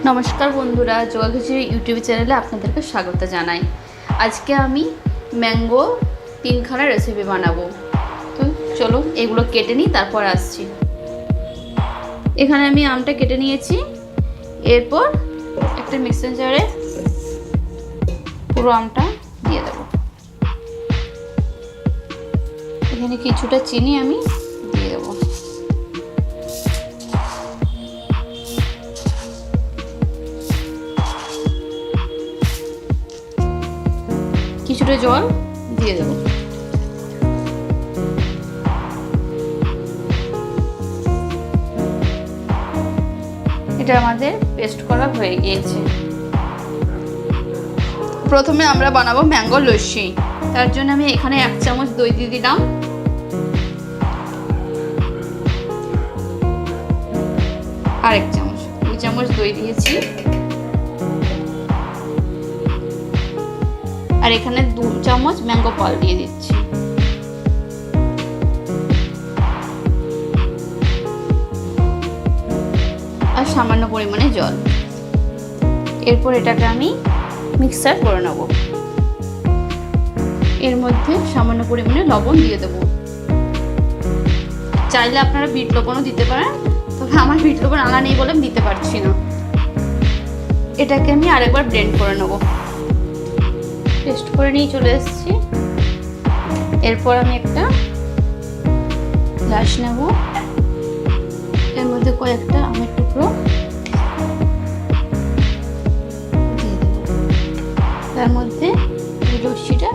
নমস্কার বন্ধুরা, যোগা খিচুড়ি ইউটিউব চ্যানেলে আপনাদেরকে স্বাগত জানাই। আজকে আমি ম্যাঙ্গো তিনখানা রেসিপি বানাবো। তো চলো এগুলো কেটে নিই, তারপর আসছি। এখানে আমি আমটা কেটে নিয়েছি। এরপর একটা মিক্সার জারে পুরো আমটা দিয়ে দেবো। এখানে কিছুটা চিনি আমি দিয়ে দেবো। কিছুটা জল দিয়ে দেবো। এটা আমাদের পেস্ট করা হয়ে গিয়েছে। প্রথমে আমরা বানাবো ম্যাঙ্গো লস্যি। তার জন্য আমি এখানে 1 চামচ দই দিয়ে দিলাম। আর 1 চামচ, 2 চামচ দই দিয়েছি। আর এখানে 2 চামচ ম্যাঙ্গো পাল দিয়ে দিচ্ছি। আর সামান্য পরিমাণে জল। এরপর এটাকে আমি মিক্সার করে নেব। এর মধ্যে সামান্য পরিমাণে লবণ দিয়ে দেব। চাইলে আপনারা বিট লবণও দিতে পারেন, তবে আমার বিট লবণ আনা নেই বলে আমি দিতে পারছি না। এটাকে আমি আরেকবার ব্লেন্ড করে নেব। পেস্ট করে নিয়ে চলে এসেছি। এরপর আমি একটা গ্লাস নেব। এর মধ্যে কয়েকটা আমের টুকরো দিয়ে দেব। তার মধ্যে এই লস্যিটা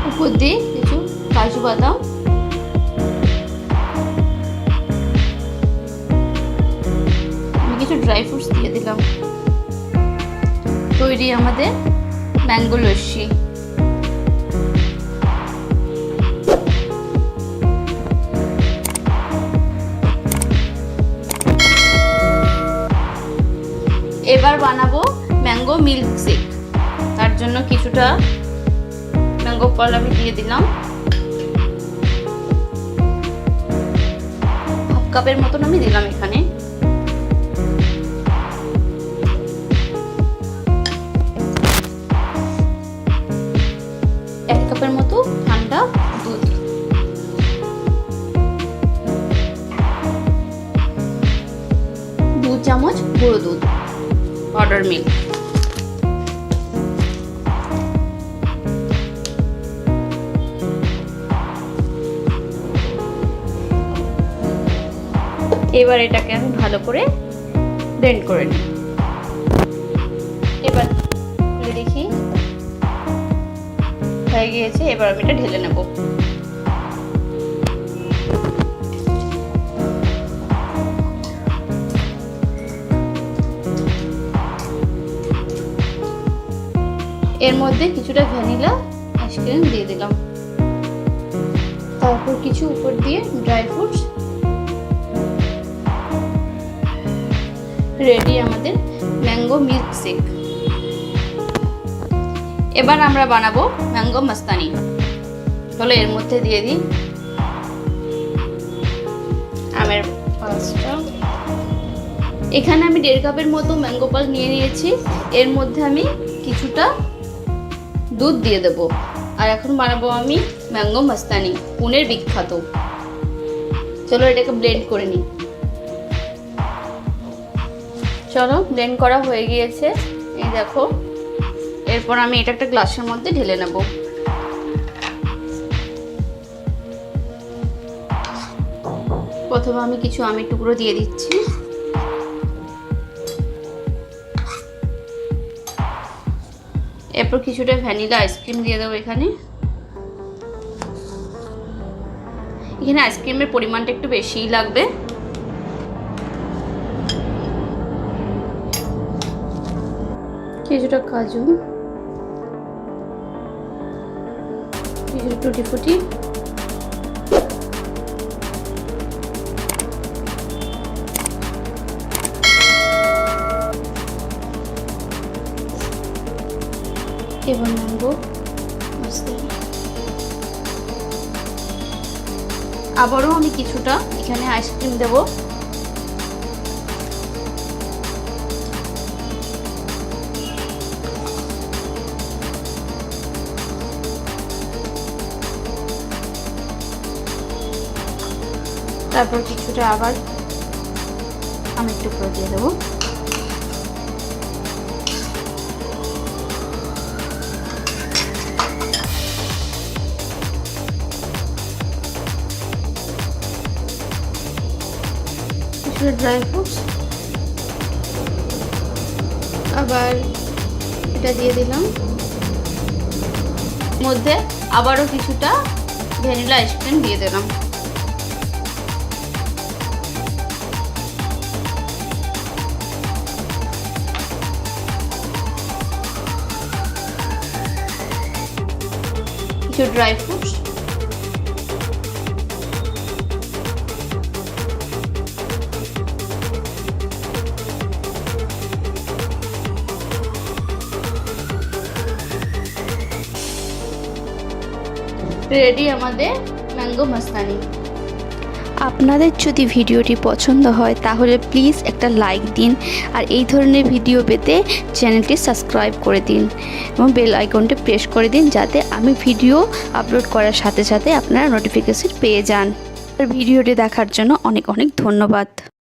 উপর দিয়ে কিছু কাজু বাদাম, কিছু ড্রাই ফ্রুটস দিয়ে দিলাম। তৈরি আমাদের ম্যাঙ্গো লস্যি। এবার বানাবো ম্যাঙ্গো মিল্ক শেক। তার জন্য কিছুটা ম্যাঙ্গো পাল আমি দিয়ে দিলাম। হাফ কাপের মতন আমি দিলাম এখানে। কাপের মতো ঠান্ডা দুধ, 2 চামচ গুঁড়ো দুধ, পাউডার মিল্ক। এবার এটাকে আমি ভালো করে ব্লেন্ড করে নিই। এবার দেখি হয়ে গিয়েছে। এবার আমি এটা ঢেলে নেব। এর মধ্যে কিছুটা ভ্যানিলা আইসক্রিম দিয়ে দিলাম। তারপর কিছু উপর দিয়ে ড্রাই ফ্রুটস। রেডি আমাদের ম্যাঙ্গো মিল্ক শেক। এবার আমরা বানাবো ম্যাঙ্গো মাস্তানি। তাহলে এর মধ্যে দিয়ে দিই আমের পালসটা। এখানে আমি 1.5 কাপের মতো ম্যাঙ্গো পাল নিয়ে নিয়েছি। এর মধ্যে আমি কিছুটা দুধ দিয়ে দেব। আর এখন বানাবো আমি ম্যাঙ্গো মাস্তানি, পুনের বিখ্যাত। চলো এটাকে ব্লেন্ড করে নিই। চলো ব্লেন্ড করা হয়ে গিয়েছে, এই দেখো। এরপর আমি এটা একটা গ্লাসের মধ্যে ঢেলে নেব। প্রথমে আমি কিছু আমের টুকরো দিয়ে দিচ্ছি। এরপর কিছুটা ভ্যানিলা আইসক্রিম দিয়ে দেবো। এখানে আইসক্রিমের পরিমাণটা একটু বেশিই লাগবে। কিছুটা কাজু, টুটি ফুটি, এবার ম্যাঙ্গো মাস্তানি। আবারও আমি কিছুটা এখানে আইসক্রিম দেবো। তারপর কিছুটা আবার আমি একটু করে দিয়ে দেবো। কিছুটা ড্রাই ফ্রুটস, আবার এটা দিয়ে দিলাম। মধ্যে আবারও কিছুটা ভ্যানিলা আইসক্রিম দিয়ে দিলাম। কিছু ড্রাই ফ্রুটস, রেডি আমাদের ম্যাঙ্গো মাস্তানি। আপনাদের যদি ভিডিওটি পছন্দ হয় তাহলে প্লিজ একটা লাইক দিন, আর এই ধরনের ভিডিও পেতে চ্যানেলটি সাবস্ক্রাইব করে দিন এবং বেল আইকনটি প্রেস করে দিন, যাতে আমি ভিডিও আপলোড করার সাথে সাথে আপনারা নোটিফিকেশন পেয়ে যান। আর ভিডিওটি দেখার জন্য অনেক অনেক ধন্যবাদ।